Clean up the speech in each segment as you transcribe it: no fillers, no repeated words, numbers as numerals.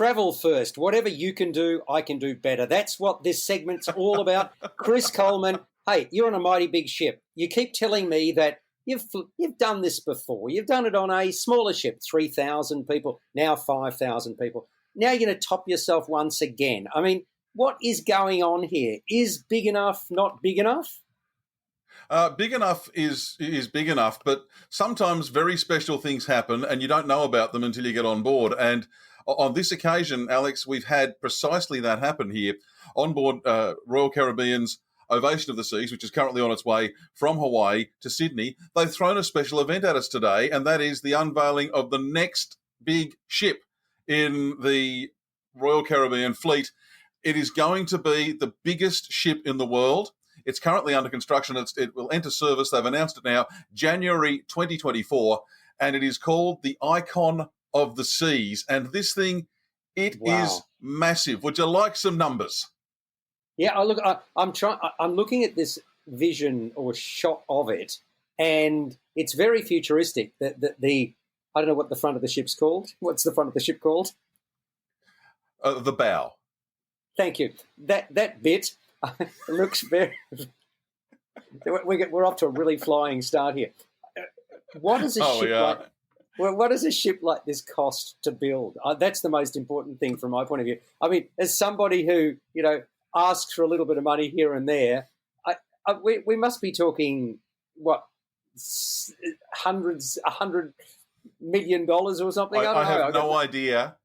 travel first. Whatever you can do, I can do better. That's what this segment's all about. Chris Coleman, hey, you're on a mighty big ship. You keep telling me that you've done this before. You've done it on a smaller ship, 3,000 people, now 5,000 people. Now you're going to top yourself once again. I mean, what is going on here? Is big enough not big enough? Big enough is big enough, but sometimes very special things happen and you don't know about them until you get on board. And on this occasion, Alex, we've had precisely that happen here on board Royal Caribbean's Ovation of the Seas, which is currently on its way from Hawaii to Sydney. They've thrown a special event at us today, and that is the unveiling of the next big ship in the Royal Caribbean fleet. It is going to be the biggest ship in the world. It's currently under construction. It will enter service. They've announced it now, January 2024, and it is called the Icon of the Seas. And this thing, it is massive. Would you like some numbers? Yeah, I'm looking at this vision or shot of it, and it's very futuristic. I don't know what the front of the ship's called. What's the front of the ship called? The bow. Thank you. That bit looks very. We're off to a really flying start here. What does what does a ship like this cost to build? That's the most important thing from my point of view. I mean, as somebody who asks for a little bit of money here and there, we must be talking $100 million or something. I have no idea.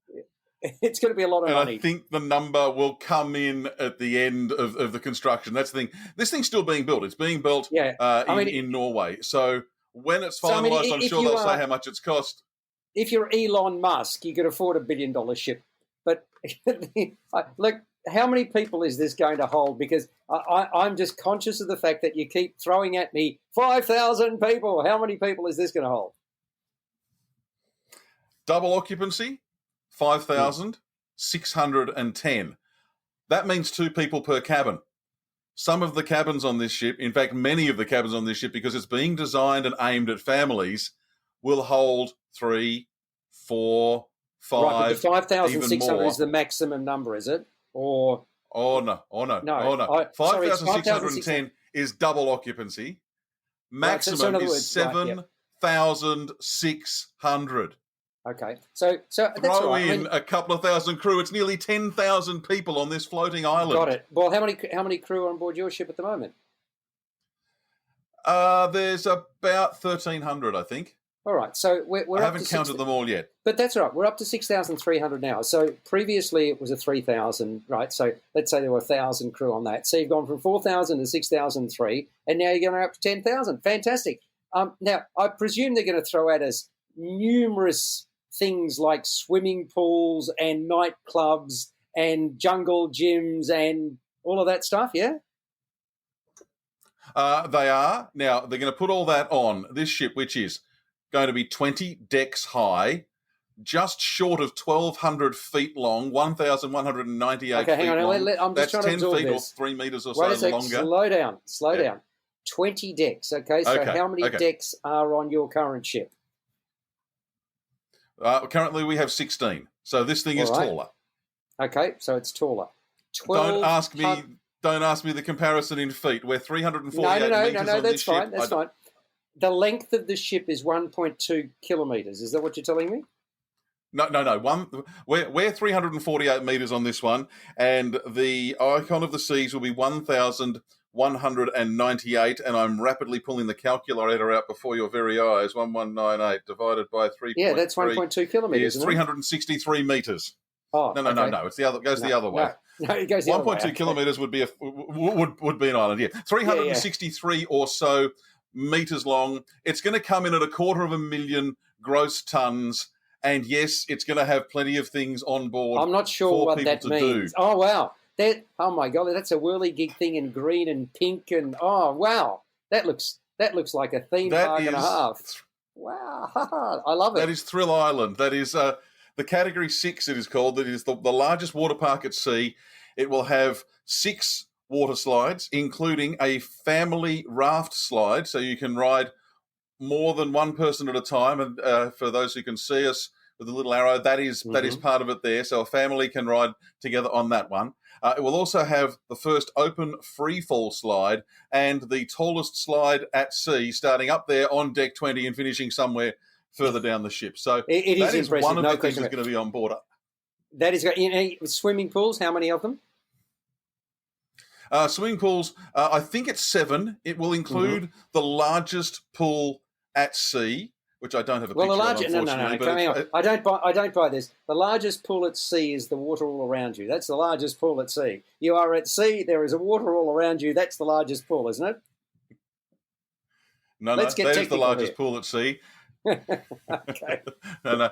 It's going to be a lot of money. I think the number will come in at the end of the construction. That's the thing. This thing's still being built. It's being built in Norway. So when it's finalised, I'm sure they'll say how much it's cost. If you're Elon Musk, you could afford $1 billion ship. But look, how many people is this going to hold? Because I'm just conscious of the fact that you keep throwing at me 5,000 people. How many people is this going to hold? Double occupancy, 5,610. That means 2 people per cabin. Some of the cabins on this ship, in fact, many of the cabins on this ship, because it's being designed and aimed at families, will hold 3, 4, 5. Right, but the 5,600 is the maximum number, is it? Or no. 5,610 is double occupancy. Maximum is 7,600. Okay, so that's throw right. in a couple of thousand crew. It's nearly 10,000 people on this floating island. Got it. Well, how many crew are on board your ship at the moment? There's about 1,300, I think. All right, so we're I haven't counted them all yet. But that's all right. We're up to 6,300 now. So previously it was a 3,000, right? So let's say there were 1,000 crew on that. So you've gone from 4,000 to 6,003, and now you're going up to 10,000. Fantastic. Now, I presume they're going to throw at us numerous things like swimming pools and nightclubs and jungle gyms and all of that stuff, yeah? They are. Now, they're going to put all that on this ship, which is going to be 20 decks high, just short of 1,200 feet long, 1,198 feet hang on, long. I'm just That's trying to 10 feet this. or 3 metres or Wait a so sec, longer. Slow down. 20 decks, okay? So how many decks are on your current ship? Currently we have 16. So this thing is taller. Okay, so it's taller. Don't ask me the comparison in feet. We're 348 meters on this ship. That's fine. The length of the ship is 1.2 kilometres. Is that what you're telling me? No. We're 348 metres on this one, and the Icon of the Seas will be 1,198, and I'm rapidly pulling the calculator out before your very eyes. 1198 divided by 3.3. Yeah, that's 1.2 kilometres. Is 363 metres. Oh, no. It's the other. Goes the other way. No, it goes the other way. 1.2 kilometres would be would be an island. Yeah, 363 or so meters long. It's going to come in at 250,000 gross tons, and yes, it's going to have plenty of things on board. I'm not sure what that means. Oh wow! Oh my God! That's a whirly-gig thing in green and pink, and oh wow! That looks like a theme park and a half. Wow! I love it. That is Thrill Island. That is the Category 6. It is called. That is the largest water park at sea. It will have 6 water slides, including a family raft slide, so you can ride more than one person at a time. And for those who can see us, with the little arrow. That is Mm-hmm. part of it there. So a family can ride together on that one. It will also have the first open free fall slide and the tallest slide at sea, starting up there on deck 20 and finishing somewhere further down the ship. So It that is is one impressive. of No the things question that's about going to be on board. that. Is swimming pools. How many of them? Swimming pools, I think it's 7. It will include the largest pool at sea, which I don't have a Well, picture the of, largest. No. unfortunately. But Hang on. I don't buy this. The largest pool at sea is the water all around you. That's the largest pool at sea. You are at sea. There is a water all around you. That's the largest pool, isn't it? no, Let's get that is the technical largest here. pool at sea. Okay. No.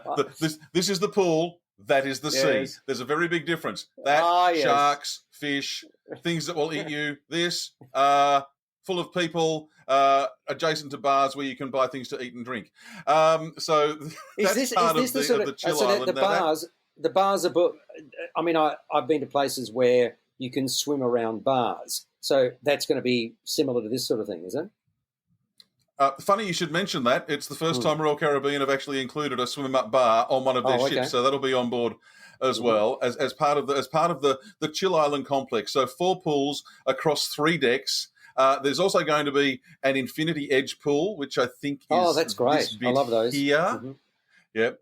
This is the pool. That is the sea. Yes. There's a very big difference. That Yes. sharks, fish, things that will eat you. This full of people, adjacent to bars where you can buy things to eat and drink. So that's part of the chill island. The bars are. I mean, I've been to places where you can swim around bars, so that's going to be similar to this sort of thing, isn't it? Funny you should mention that. It's the first time Royal Caribbean have actually included a swim up bar on one of their ships, so that'll be on board as well as part of the Chill Island complex. So 4 pools across 3 decks. There's also going to be an infinity edge pool, which I think is that's great. I love those here. Mm-hmm. Yep.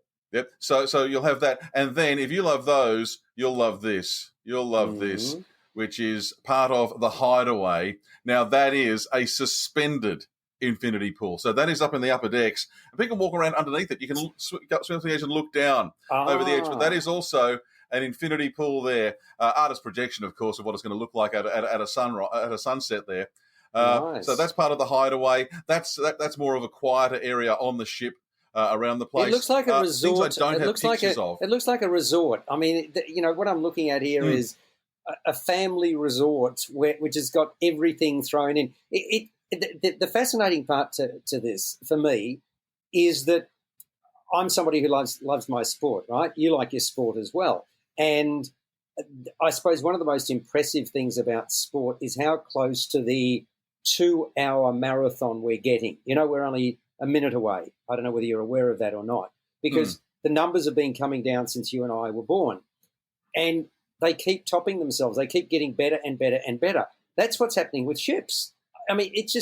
So you'll have that, and then if you love those, you'll love this. You'll love this, which is part of the Hideaway. Now that is a suspended infinity pool. So that is up in the upper decks. And people can walk around underneath it. You can swim to the edge and look down over the edge. But that is also an infinity pool there. Artist projection, of course, of what it's going to look like at a sunset there. Nice. So that's part of the Hideaway. That's more of a quieter area on the ship around the place. It looks like a resort. Things I don't have pictures of. It looks like a resort. I mean, what I'm looking at here is a family resort which has got everything thrown in. The fascinating part to this, for me, is that I'm somebody who loves my sport, right? You like your sport as well. And I suppose one of the most impressive things about sport is how close to the 2-hour marathon we're getting. We're only a minute away. I don't know whether you're aware of that or not, because the numbers have been coming down since you and I were born. And they keep topping themselves. They keep getting better and better and better. That's what's happening with ships. I mean, it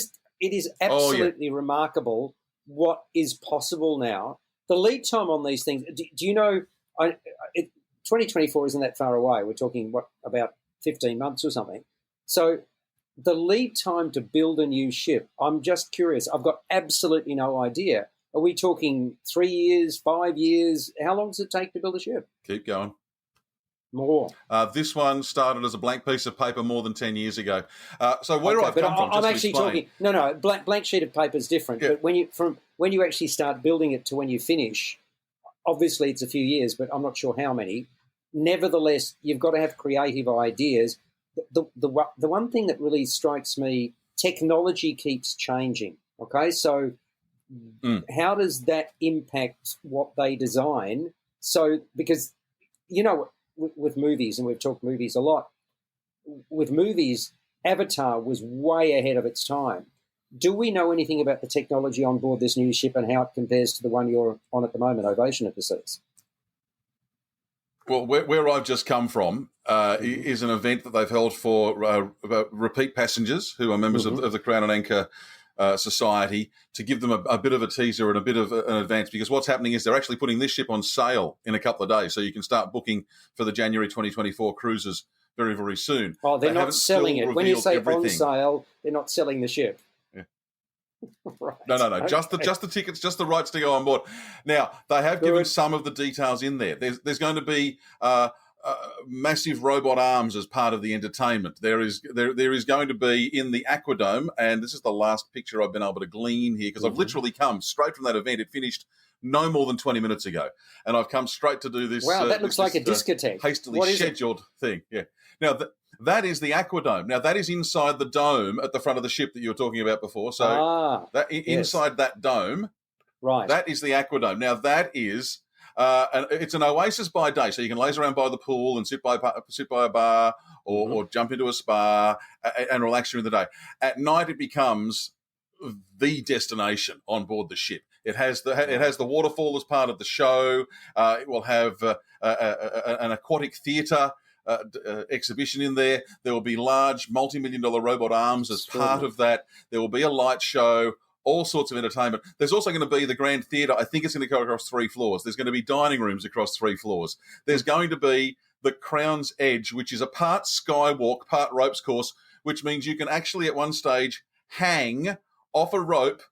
is absolutely remarkable what is possible now. The lead time on these things, do you know, 2024 isn't that far away. We're talking, about 15 months or something. So the lead time to build a new ship, I'm just curious. I've got absolutely no idea. Are we talking 3 years, 5 years? How long does it take to build a ship? Keep going. More. This one started as a blank piece of paper more than 10 years ago. So where I've come from, I'm actually talking. No, blank sheet of paper is different. Yeah. But when you actually start building it to when you finish, obviously it's a few years, but I'm not sure how many. Nevertheless, you've got to have creative ideas. The one thing that really strikes me, technology keeps changing. Okay, so how does that impact what they design? So because with movies, and we've talked movies a lot, with movies, Avatar was way ahead of its time. Do we know anything about the technology on board this new ship and how it compares to the one you're on at the moment, Ovation at the Seas? Well, where I've just come from is an event that they've held for repeat passengers who are members of the Crown and Anchor Society, to give them a bit of a teaser and a bit of an advance, because what's happening is they're actually putting this ship on sale in a couple of days, so you can start booking for the January 2024 cruises very, very soon. Oh, they're not selling it. When you say on sale, they're not selling the ship. Yeah. Right. No. Okay. Just the tickets, just the rights to go on board. Now, they have given some of the details in there. There's going to be massive robot arms as part of the entertainment. There is going to be in the Aquadome, and this is the last picture I've been able to glean here, because I've literally come straight from that event. It finished no more than 20 minutes ago, and I've come straight to do this. Wow, that looks like a discotheque. Hastily scheduled thing. Yeah. Now, that is the Aquadome. Now, that is inside the dome at the front of the ship that you were talking about before. So inside that dome, right, that is the Aquadome. Now, that is... it's an oasis by day, so you can laze around by the pool and sit by a bar or jump into a spa and relax during the day. At night, it becomes the destination on board the ship. It has the waterfall as part of the show. It will have an aquatic theatre exhibition in there. There will be large multi-million-dollar robot arms as part of that. There will be a light show, all sorts of entertainment. There's also going to be the Grand Theatre. I think it's going to go across 3 floors. There's going to be dining rooms across 3 floors. There's going to be the Crown's Edge, which is a part skywalk, part ropes course, which means you can actually at one stage hang off a rope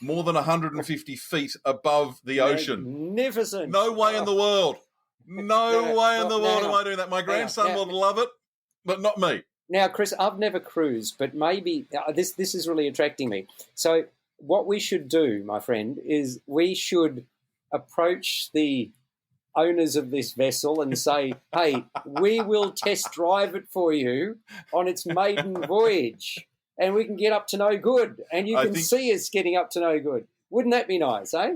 more than 150 feet above the ocean. Magnificent. No way in the world. No way in the world am I doing that. My grandson will love it, but not me. Now, Chris, I've never cruised, but maybe this is really attracting me. So what we should do, my friend, is we should approach the owners of this vessel and say, hey, we will test drive it for you on its maiden voyage, and we can get up to no good, and you can see us getting up to no good. Wouldn't that be nice, eh?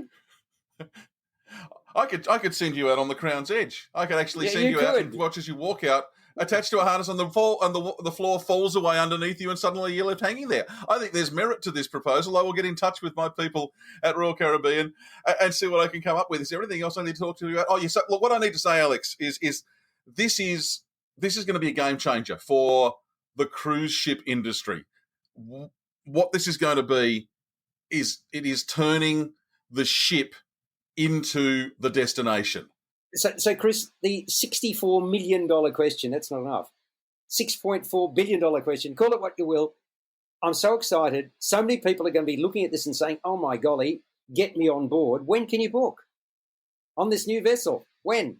I could send you out on the Crown's Edge. I could actually send you out and watch as you walk out, attached to a harness, and the floor falls away underneath you, and suddenly you're left hanging there. I think there's merit to this proposal. I will get in touch with my people at Royal Caribbean and see what I can come up with. Is there anything else I need to talk to you about? Oh, yes. Look, what I need to say, Alex, is this is going to be a game changer for the cruise ship industry. What this is going to be is it is turning the ship into the destination. So, Chris, the $64 million question, that's not enough. $6.4 billion question, call it what you will. I'm so excited. So many people are going to be looking at this and saying, oh, my golly, get me on board. When can you book on this new vessel? When?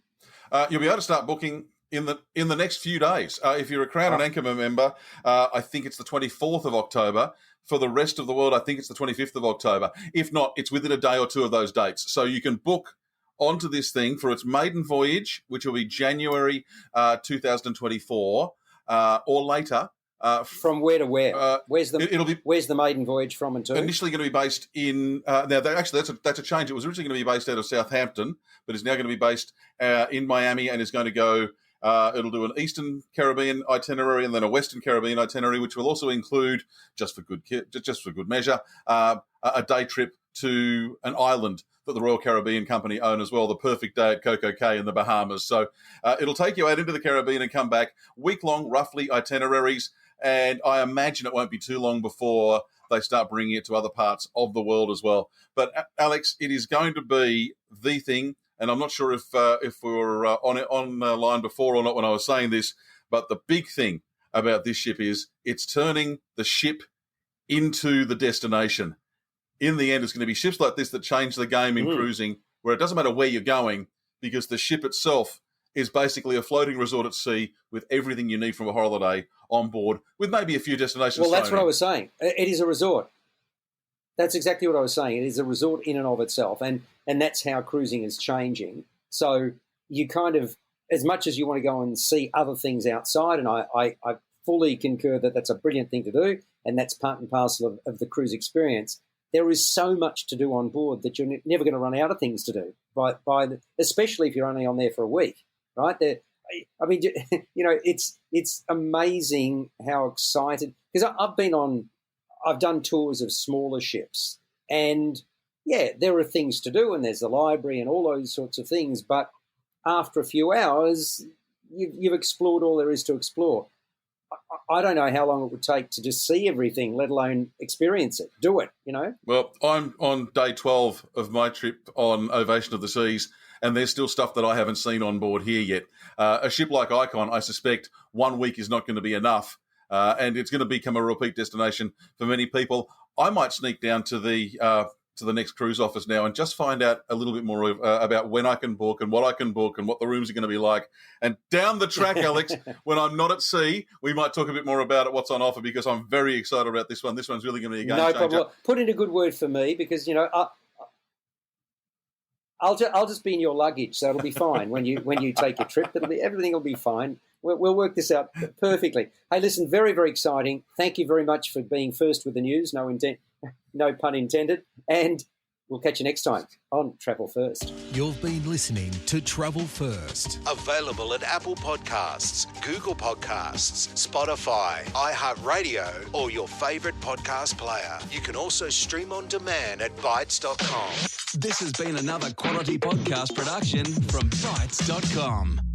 You'll be able to start booking in the next few days. If you're a Crown and Anchor member, I think it's the 24th of October. For the rest of the world, I think it's the 25th of October. If not, it's within a day or two of those dates. So you can book onto this thing for its maiden voyage, which will be January 2024, or later. From where to where? Where's the maiden voyage from and to? Initially going to be based in that's a change. It was originally going to be based out of Southampton, but is now going to be based in Miami, and is going to go. It'll do an Eastern Caribbean itinerary and then a Western Caribbean itinerary, which will also include, just for good measure, a day trip to an island that the Royal Caribbean Company own as well, the Perfect Day at Coco Cay in the Bahamas. So it'll take you out into the Caribbean and come back, week-long, roughly, itineraries, and I imagine it won't be too long before they start bringing it to other parts of the world as well. But, Alex, it is going to be the thing. And I'm not sure if we were on the line before or not when I was saying this, but the big thing about this ship is it's turning the ship into the destination. In the end, it's going to be ships like this that change the game in cruising, where it doesn't matter where you're going, because the ship itself is basically a floating resort at sea with everything you need from a holiday on board, with maybe a few destinations. Well, that's what I was saying. It is a resort. That's exactly what I was saying. It is a resort in and of itself, and that's how cruising is changing. So you kind of, as much as you want to go and see other things outside, and I fully concur that that's a brilliant thing to do, and that's part and parcel of the cruise experience, there is so much to do on board that you're never going to run out of things to do, especially if you're only on there for a week, right? I mean, you know, it's amazing how excited, because I've done tours of smaller ships, and yeah, there are things to do, and there's the library and all those sorts of things. But after a few hours, you've explored all there is to explore. I don't know how long it would take to just see everything, let alone experience it, do it, you know? Well, I'm on day 12 of my trip on Ovation of the Seas, and there's still stuff that I haven't seen on board here yet. A ship like Icon, I suspect 1 week is not going to be enough. And it's going to become a repeat destination for many people. I might sneak down to the next cruise office now and just find out a little bit more about when I can book and what I can book and what the rooms are going to be like. And down the track, Alex, when I'm not at sea, we might talk a bit more about what's on offer, because I'm very excited about this one. This one's really going to be a game changer. No problem. Put in a good word for me, because, you know, I'll just be in your luggage, so it'll be fine when you take your trip. Everything will be fine. We'll work this out perfectly. Hey, listen, very, very exciting. Thank you very much for being first with the news. No pun intended. And We'll catch you next time on Travel First. You've been listening to Travel First. Available at Apple Podcasts, Google Podcasts, Spotify, iHeartRadio, or your favourite podcast player. You can also stream on demand at Bytes.com. This has been another quality podcast production from Bytes.com.